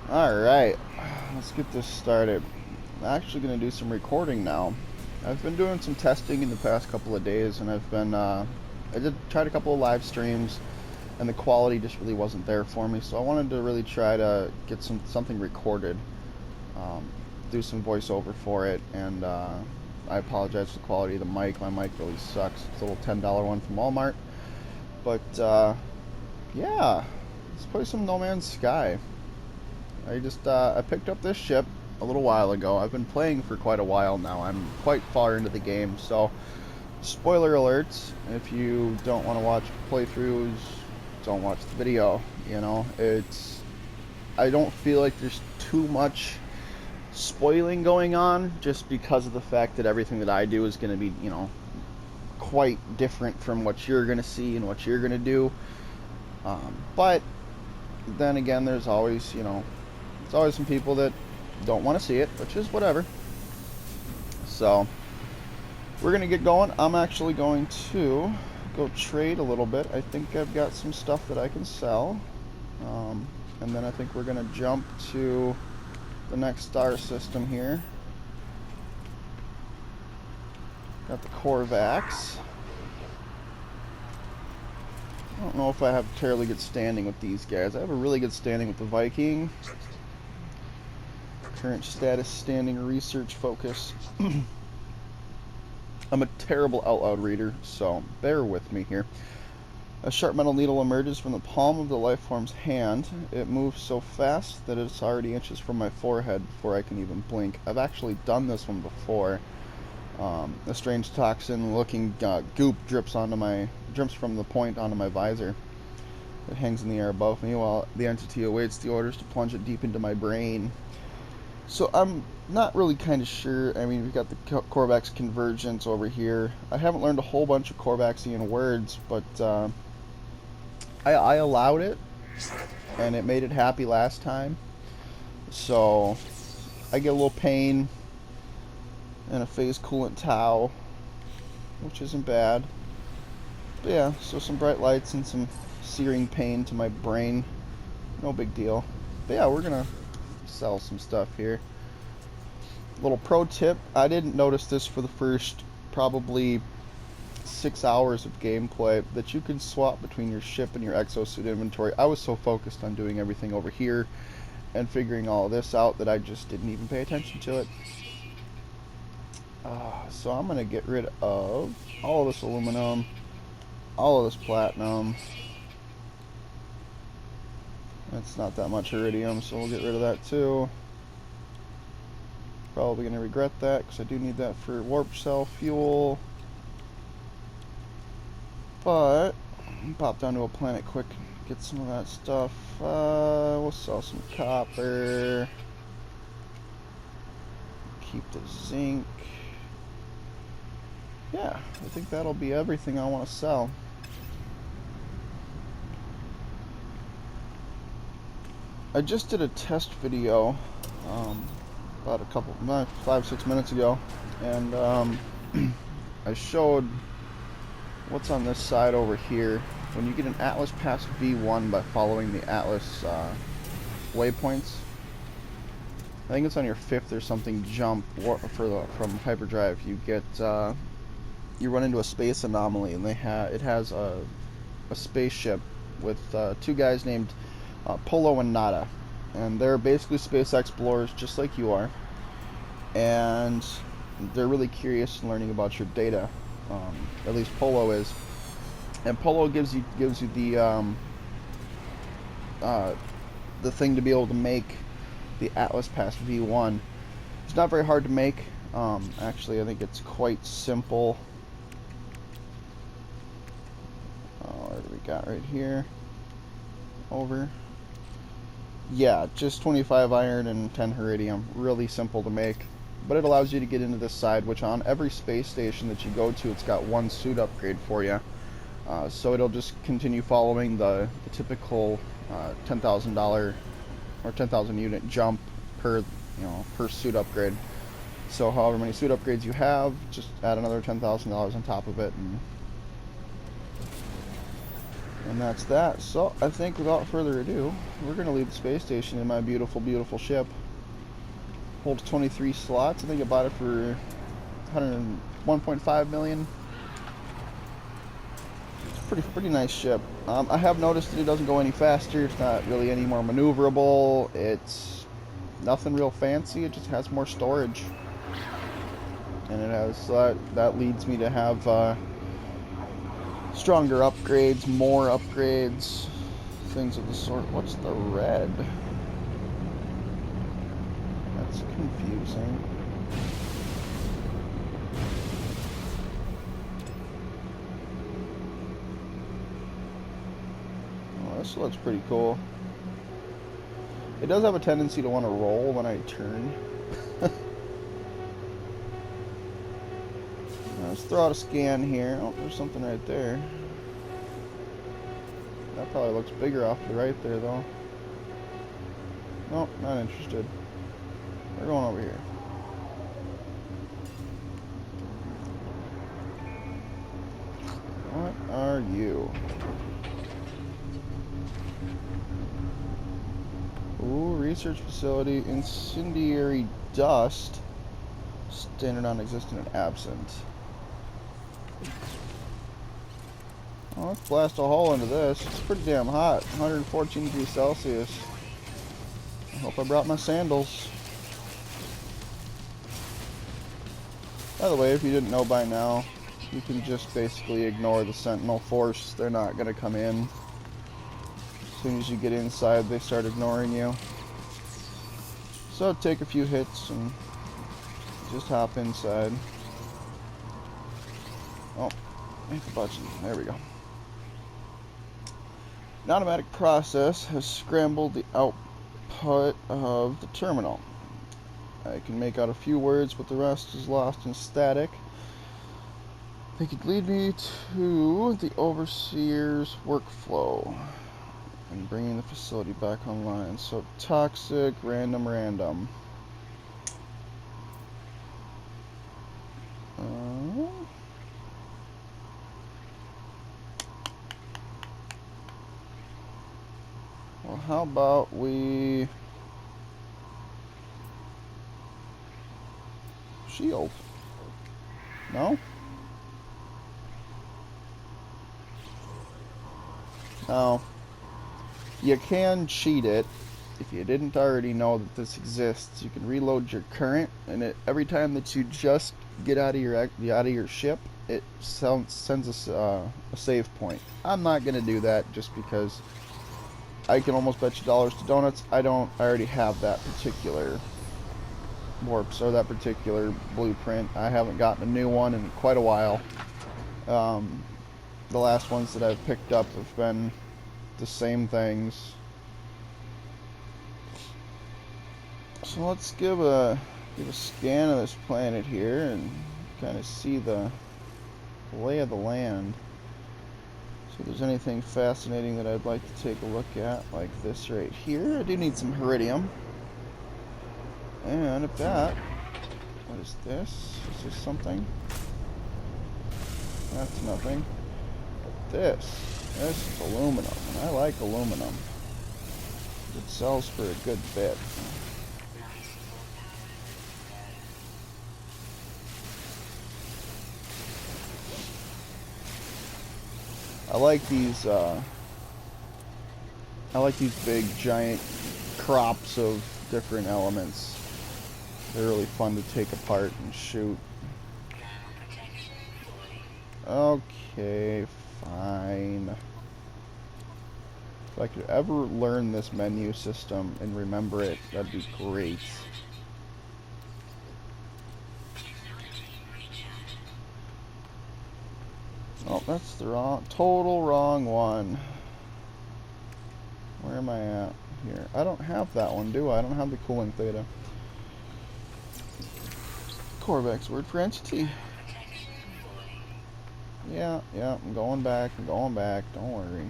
Alright, let's get this started. I'm actually going to do some recording now. I've been doing some testing in the past couple of days, and I tried a couple of live streams, and the quality just really wasn't there for me, so I wanted to really try to get something recorded, um, do some voiceover for it, and I apologize for the quality of the mic. My mic really sucks. It's a little $10 one from Walmart, but yeah, let's play some No Man's Sky. I picked up this ship a little while ago. I've been playing for quite a while now. I'm quite far into the game, so spoiler alerts. If you don't want to watch playthroughs, don't watch the video. I don't feel like there's too much spoiling going on, just because of the fact that everything that I do is going to be, quite different from what you're going to see and what you're going to do. But then again, there's always some people that don't want to see it, which is whatever. So we're gonna get going. I'm actually going to go trade a little bit. I think I've got some stuff that I can sell, and then I think we're gonna jump to the next star system here. Got the Corvax. I don't know if I have terribly good standing with these guys. I have a really good standing with the Viking. Current status, standing, research, focus. I'm a terrible out loud reader, so bear with me here. A sharp metal needle emerges from the palm of the life form's hand. It moves so fast that it's already inches from my forehead before I can even blink. I've actually done this one before. A strange toxin-looking goop drips from the point onto my visor. It hangs in the air above me while the entity awaits the orders to plunge it deep into my brain. So I'm not really kind of sure. I mean, we've got the Corvax convergence over here. I haven't learned a whole bunch of Corvaxian words, but I allowed it, and it made it happy last time. So I get a little pain and a phase coolant tau, which isn't bad. But yeah, so some bright lights and some searing pain to my brain. No big deal. But yeah, we're gonna sell some stuff here. Little pro tip, I didn't notice this for the first probably 6 hours of gameplay, that you can swap between your ship and your exosuit inventory. I was so focused on doing everything over here and figuring all of this out that I just didn't even pay attention to it. So I'm gonna get rid of all of this aluminum, all of this platinum. That's not that much iridium, so we'll get rid of that too. Probably going to regret that, because I do need that for warp cell fuel. But pop down to a planet quick, get some of that stuff. We'll sell some copper. Keep the zinc. Yeah, I think that'll be everything I want to sell. I just did a test video about 5-6 minutes ago, and I showed what's on this side over here. When you get an Atlas past V1 by following the Atlas waypoints, I think it's on your 5th or something jump from hyperdrive, you run into a space anomaly, and it has a spaceship with two guys named Polo and Nada, and they're basically space explorers just like you are, and they're really curious in learning about your data. At least Polo is, and Polo gives you the thing to be able to make the Atlas past V1. It's not very hard to make. Actually, I think it's quite simple. What do we got right here? Over. Yeah, just 25 iron and 10 iridium. Really simple to make, but it allows you to get into this side, which on every space station that you go to, it's got one suit upgrade for you. So it'll just continue following the typical $10,000 or 10,000 unit jump per suit upgrade. So however many suit upgrades you have, just add another $10,000 on top of it, and And that's that. So I think without further ado, we're going to leave the space station in my beautiful, beautiful ship. Holds 23 slots. I think I bought it for 101.5 million. It's pretty nice ship. I have noticed that it doesn't go any faster. It's not really any more maneuverable. It's nothing real fancy. It just has more storage, and it has that leads me to have stronger upgrades, more upgrades, things of the sort. What's the red? That's confusing. Oh, this looks pretty cool. It does have a tendency to want to roll when I turn. Let's throw out a scan here. Oh, there's something right there. That probably looks bigger off to the right there, though. Nope, not interested. We're going over here. What are you? Ooh, research facility, incendiary dust. Standard non-existent and absent. Well, let's blast a hole into this. It's pretty damn hot. 114 degrees Celsius. I hope I brought my sandals. By the way, if you didn't know by now, you can just basically ignore the Sentinel force. They're not going to come in. As soon as you get inside, they start ignoring you. So take a few hits and just hop inside. Oh, hit the button. There we go. An automatic process has scrambled the output of the terminal. I can make out a few words, but the rest is lost in static. They could lead me to the overseer's workflow and bringing the facility back online. So toxic, random. Well, how about we shield? No? No. You can cheat it. If you didn't already know that this exists, you can reload your current, and every time that you just get out of your ship, it sends us a save point. I'm not gonna do that just because I can almost bet you dollars to donuts I already have that particular warps or that particular blueprint. I haven't gotten a new one in quite a while. The last ones that I've picked up have been the same things. So let's give a scan of this planet here and kind of see the lay of the land. See if there's anything fascinating that I'd like to take a look at, like this right here. I do need some iridium. And at that, what is this? Is this something? That's nothing. This is aluminum, and I like aluminum. It sells for a good bit. I like these big giant crops of different elements. They're really fun to take apart and shoot. Okay, fine. If I could ever learn this menu system and remember it, that'd be great. Oh, that's the total wrong one. Where am I at here? I don't have that one, do I? I don't have the cooling theta. Corvex, word for entity. Yeah, I'm going back, don't worry.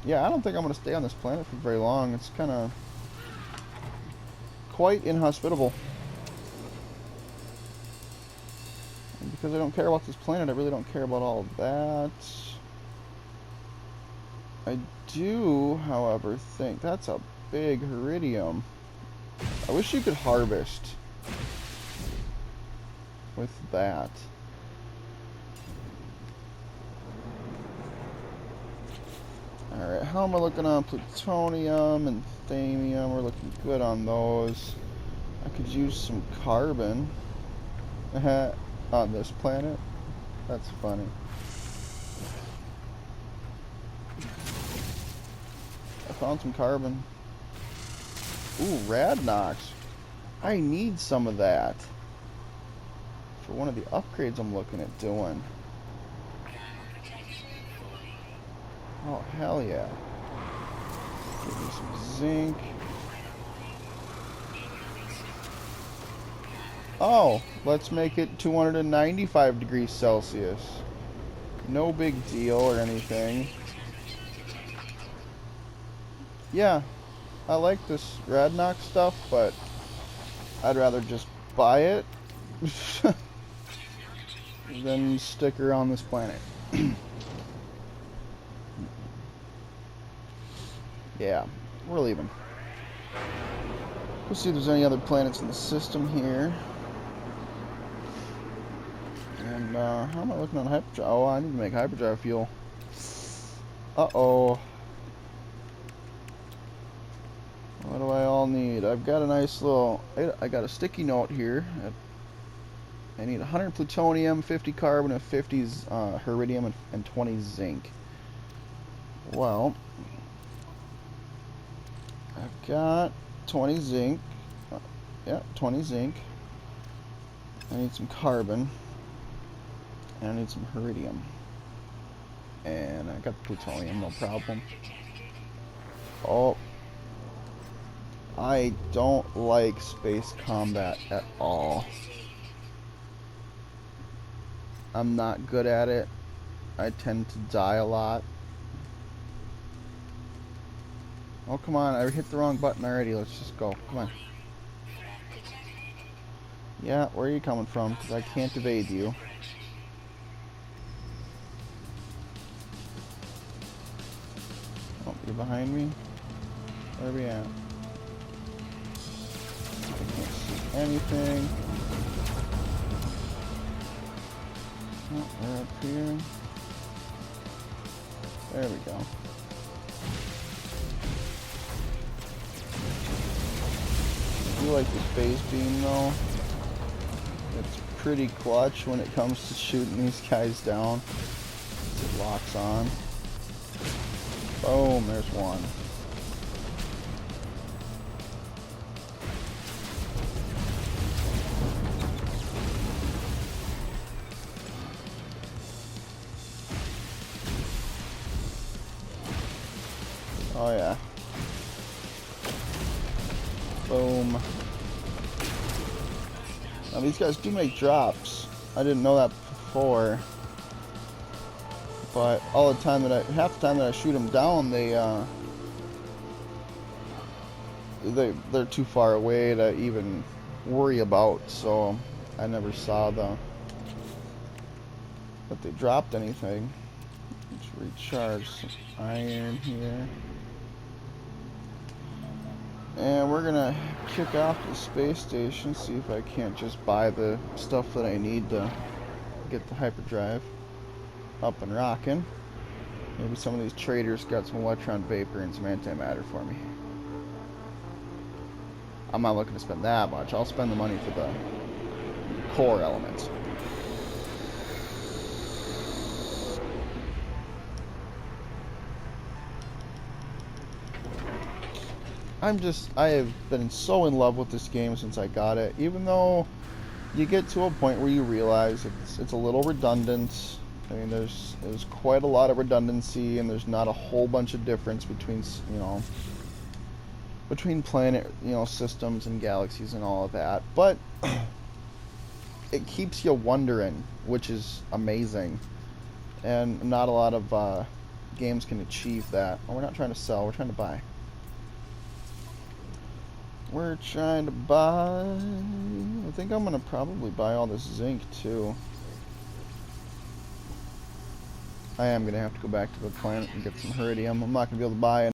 Yeah, I don't think I'm going to stay on this planet for very long. It's kind of quite inhospitable. And because I don't care about this planet, I really don't care about all of that. I do, however, think that's a big iridium. I wish you could harvest with that. Alright, how am I looking on plutonium and thamium? We're looking good on those. I could use some carbon on this planet. That's funny. I found some carbon. Ooh, Radnox. I need some of that for one of the upgrades I'm looking at doing. Oh, hell yeah. Give me some zinc. Oh, let's make it 295 degrees Celsius. No big deal or anything. Yeah, I like this Radnox stuff, but I'd rather just buy it than stick around this planet. Yeah, we're leaving. Let's see if there's any other planets in the system here. And how am I looking on hyperdrive? Oh, I need to make hyperdrive fuel. Uh-oh. What do I all need? I've got a nice little... I got a sticky note here. I need 100 plutonium, 50 carbon, and 50 iridium, and 20 zinc. Well, I've got 20 zinc. Yeah, 20 zinc. I need some carbon. And I need some iridium. And I got the plutonium, no problem. Oh. I don't like space combat at all. I'm not good at it. I tend to die a lot. Oh, come on. I hit the wrong button already. Let's just go. Come on. Yeah, where are you coming from? Because I can't evade you. Oh, you're behind me? Where are we at? I can't see anything. Oh, we're up here. There we go. I do like the phase beam though. It's pretty clutch when it comes to shooting these guys down. It locks on. Boom, there's one. Oh yeah. Boom. Now these guys do make drops. I didn't know that before. But all the time that half the time that I shoot them down, they're too far away to even worry about. So I never saw that they dropped anything. Let's recharge some iron here. And we're gonna kick off to the space station, see if I can't just buy the stuff that I need to get the hyperdrive up and rocking. Maybe some of these traders got some electron vapor and some antimatter for me. I'm not looking to spend that much. I'll spend the money for the core elements. I have been so in love with this game since I got it, even though you get to a point where you realize it's a little redundant. I mean, there's quite a lot of redundancy, and there's not a whole bunch of difference between, between planet, systems and galaxies and all of that. But it keeps you wondering, which is amazing. And not a lot of games can achieve that. Oh, we're not trying to sell, we're trying to buy. We're trying to buy... I think I'm going to probably buy all this zinc, too. I am going to have to go back to the planet and get some Heridium. I'm not going to be able to buy it.